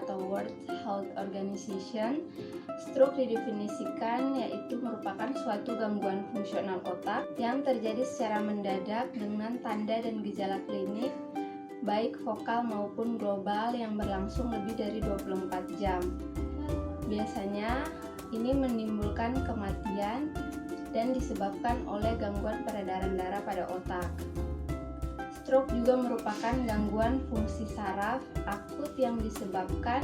atau World Health Organization, stroke didefinisikan yaitu merupakan suatu gangguan fungsional otak yang terjadi secara mendadak dengan tanda dan gejala klinik baik vokal maupun global yang berlangsung lebih dari 24 jam. Biasanya ini menimbulkan kematian dan disebabkan oleh gangguan peredaran darah pada otak. Stroke juga merupakan gangguan fungsi saraf akut yang disebabkan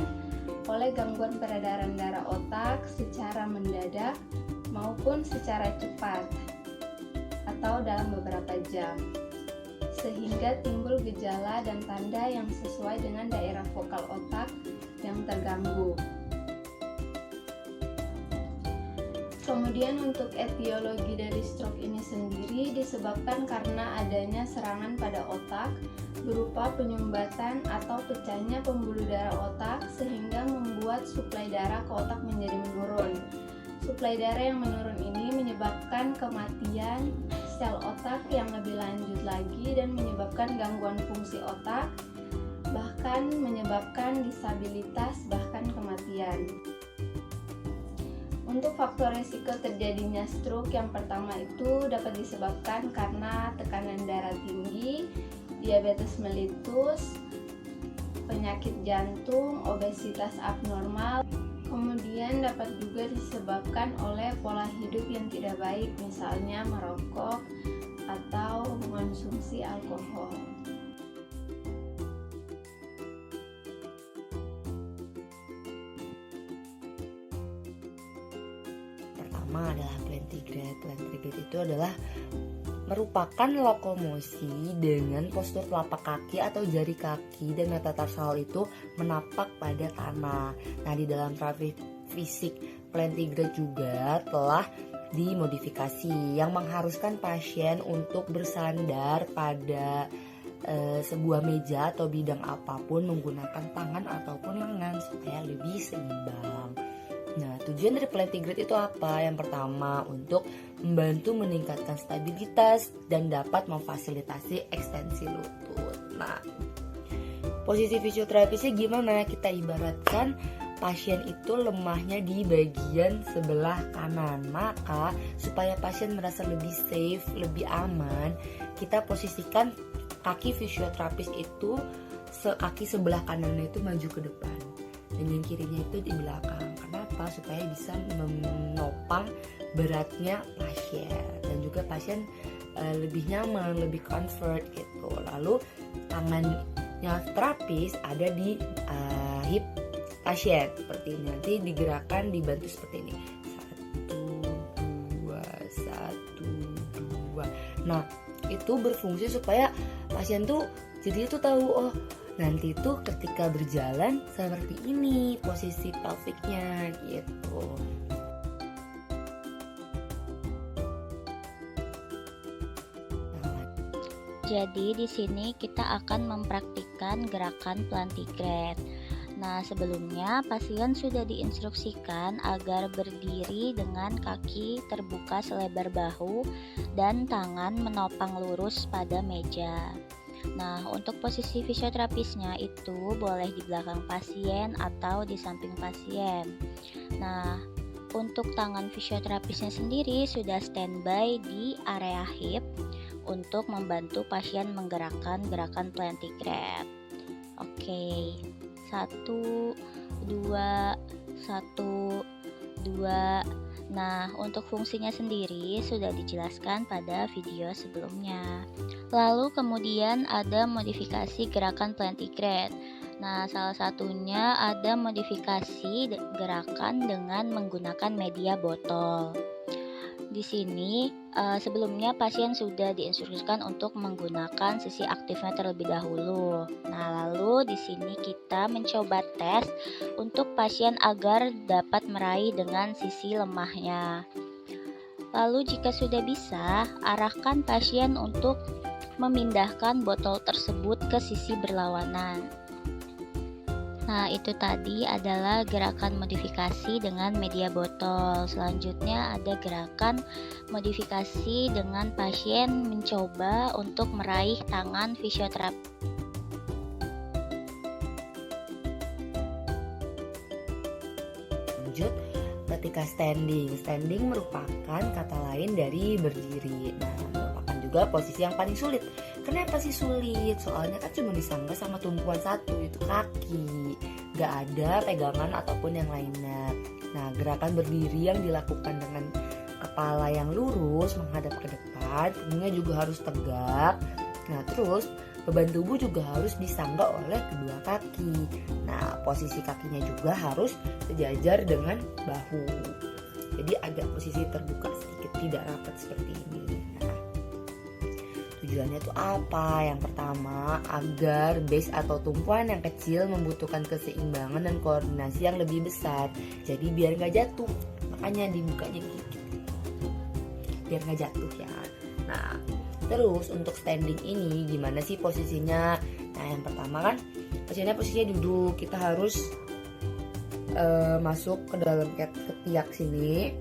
oleh gangguan peredaran darah otak secara mendadak maupun secara cepat atau dalam beberapa jam, sehingga timbul gejala dan tanda yang sesuai dengan daerah vokal otak yang terganggu. Kemudian untuk etiologi dari stroke ini sendiri disebabkan karena adanya serangan pada otak berupa penyumbatan atau pecahnya pembuluh darah otak sehingga membuat suplai darah ke otak menjadi menurun. Suplai darah yang menurun ini menyebabkan kematian sel otak yang lebih lanjut lagi dan menyebabkan gangguan fungsi otak, bahkan menyebabkan disabilitas bahkan kematian. Untuk faktor risiko terjadinya stroke yang pertama itu dapat disebabkan karena tekanan darah tinggi, diabetes mellitus, penyakit jantung, obesitas abnormal. Kemudian dapat juga disebabkan oleh pola hidup yang tidak baik, misalnya merokok atau mengonsumsi alkohol. Pertama adalah plantigrade. Plantigrade itu adalah merupakan lokomosi dengan postur telapak kaki atau jari kaki dan metatarsal itu menapak pada tanah. Nah, di dalam terapi fisik plantigrade juga telah dimodifikasi yang mengharuskan pasien untuk bersandar pada sebuah meja atau bidang apapun menggunakan tangan ataupun lengan supaya lebih seimbang. Nah, tujuan dari plantigrade itu apa? Yang pertama, untuk membantu meningkatkan stabilitas dan dapat memfasilitasi ekstensi lutut. Nah, posisi fisioterapisnya gimana? Kita ibaratkan pasien itu lemahnya di bagian sebelah kanan. Maka, supaya pasien merasa lebih safe, lebih aman, kita posisikan kaki fisioterapis itu, kaki sebelah kanannya itu maju ke depan dan yang kirinya itu di belakang. Kenapa? Supaya bisa menopang beratnya pasien dan juga pasien lebih nyaman, lebih comfort gitu. Lalu tangannya terapis ada di hip pasien seperti ini. Nanti digerakkan, dibantu seperti ini. 1, 2, 1, 2. Nah, itu berfungsi supaya pasien tuh jadi itu tahu, oh nanti tuh ketika berjalan seperti ini posisi pelviknya gitu. Jadi di sini kita akan mempraktikkan gerakan plantigrade. Nah, sebelumnya pasien sudah diinstruksikan agar berdiri dengan kaki terbuka selebar bahu dan tangan menopang lurus pada meja. Nah, untuk posisi fisioterapisnya itu boleh di belakang pasien atau di samping pasien. Nah, untuk tangan fisioterapisnya sendiri sudah standby di area hip untuk membantu pasien menggerakkan gerakan plantigrade. Oke, 1, 2, 1, 2. Nah, untuk fungsinya sendiri sudah dijelaskan pada video sebelumnya. Lalu kemudian ada modifikasi gerakan plantigrade. Nah, salah satunya ada modifikasi gerakan dengan menggunakan media botol. Di sini sebelumnya pasien sudah diinstruksikan untuk menggunakan sisi aktifnya terlebih dahulu. Nah, lalu di sini kita mencoba tes untuk pasien agar dapat meraih dengan sisi lemahnya. Lalu jika sudah bisa, arahkan pasien untuk memindahkan botol tersebut ke sisi berlawanan. Nah, itu tadi adalah gerakan modifikasi dengan media botol. Selanjutnya ada gerakan modifikasi dengan pasien mencoba untuk meraih tangan fisioterapi. lanjut, ketika standing. Standing merupakan kata lain dari berdiri. Nah, merupakan juga posisi yang paling sulit. Kenapa sih sulit? Soalnya kan cuma disangga sama tumpuan satu, itu kaki. Gak ada pegangan ataupun yang lainnya. Nah, gerakan berdiri yang dilakukan dengan kepala yang lurus menghadap ke depan, punggungnya juga harus tegak. Nah, terus beban tubuh juga harus disangga oleh kedua kaki. Nah, posisi kakinya juga harus sejajar dengan bahu. Jadi agak posisi terbuka sedikit, tidak rapat seperti ini. Nah, tujuannya itu apa? Yang pertama, agar base atau tumpuan yang kecil membutuhkan keseimbangan dan koordinasi yang lebih besar. Jadi biar nggak jatuh, makanya dibukanya gitu. Biar nggak jatuh ya. Nah, terus untuk standing ini gimana sih posisinya? Nah, yang pertama kan posisinya duduk. Kita harus masuk ke dalam ketiak sini.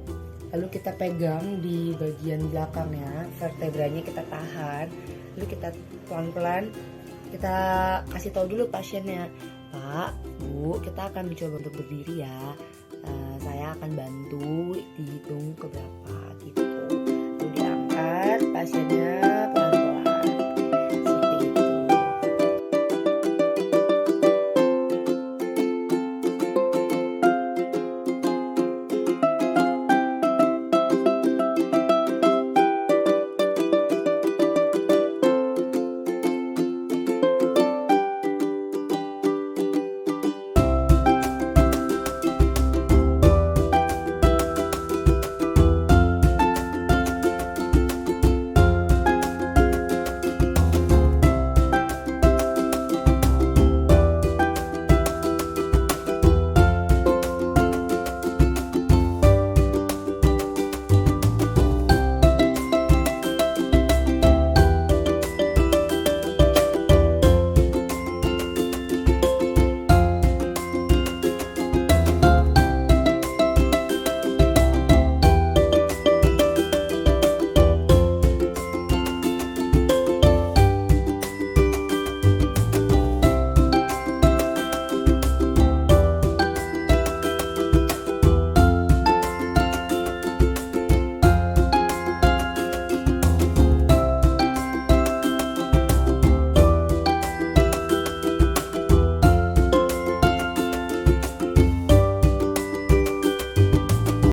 Lalu kita pegang di bagian belakangnya, vertebranya kita tahan. Lalu kita pelan-pelan kita kasih tahu dulu pasiennya, Pak, Bu, kita akan mencoba untuk berdiri ya. Saya akan bantu dihitung ke berapa gitu. Lalu diangkat pasiennya